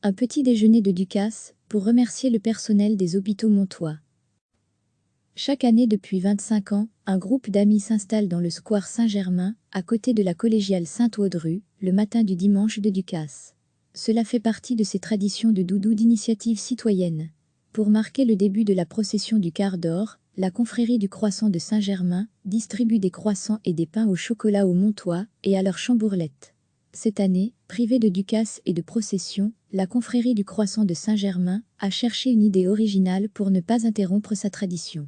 Un petit déjeuner de Ducasse pour remercier le personnel des hôpitaux montois. Chaque année depuis 25 ans, un groupe d'amis s'installe dans le square Saint-Germain, à côté de la collégiale Sainte-Audru, le matin du dimanche de Ducasse. Cela fait partie de ces traditions de doudou d'initiative citoyenne. Pour marquer le début de la procession du quart d'or, la confrérie du croissant de Saint-Germain distribue des croissants et des pains au chocolat aux Montois et à leurs chambourlettes. Cette année, privée de Ducasse et de procession, la confrérie du croissant de Saint-Germain a cherché une idée originale pour ne pas interrompre sa tradition.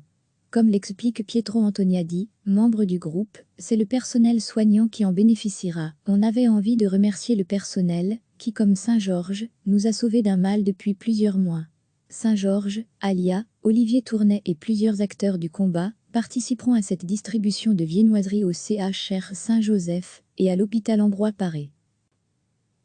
Comme l'explique Pietro Antoniadi, membre du groupe, c'est le personnel soignant qui en bénéficiera. On avait envie de remercier le personnel, qui comme Saint-Georges, nous a sauvés d'un mal depuis plusieurs mois. Saint-Georges, Alia, Olivier Tournet et plusieurs acteurs du combat participeront à cette distribution de viennoiseries au CHR Saint-Joseph et à l'hôpital Ambroise Paré.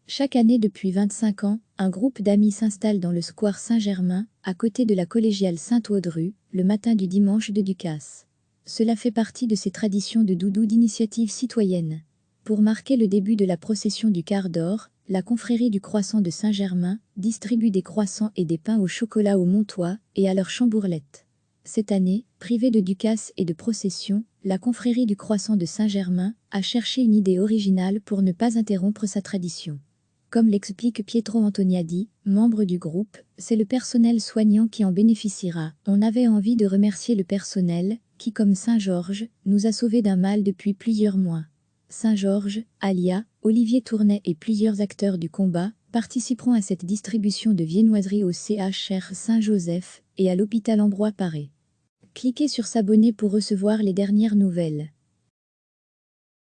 Chaque année depuis 25 ans, un groupe d'amis s'installe dans le square Saint-Germain, à côté de la collégiale Sainte-Audru, le matin du dimanche de Ducasse. Cela fait partie de ces traditions de doudou d'initiative citoyenne. Pour marquer le début de la procession du quart d'or, la confrérie du croissant de Saint-Germain distribue des croissants et des pains au chocolat aux Montois et à leurs chambourlettes. Cette année, privée de Ducasse et de procession, la confrérie du croissant de Saint-Germain a cherché une idée originale pour ne pas interrompre sa tradition. Comme l'explique Pietro Antoniadi, membre du groupe, c'est le personnel soignant qui en bénéficiera. On avait envie de remercier le personnel, qui comme Saint-Georges, nous a sauvés d'un mal depuis plusieurs mois. Saint-Georges, Alia, Olivier Tournet et plusieurs acteurs du combat participeront à cette distribution de viennoiseries au CHR Saint-Joseph et à l'hôpital Ambroise Paré. Cliquez sur s'abonner pour recevoir les dernières nouvelles.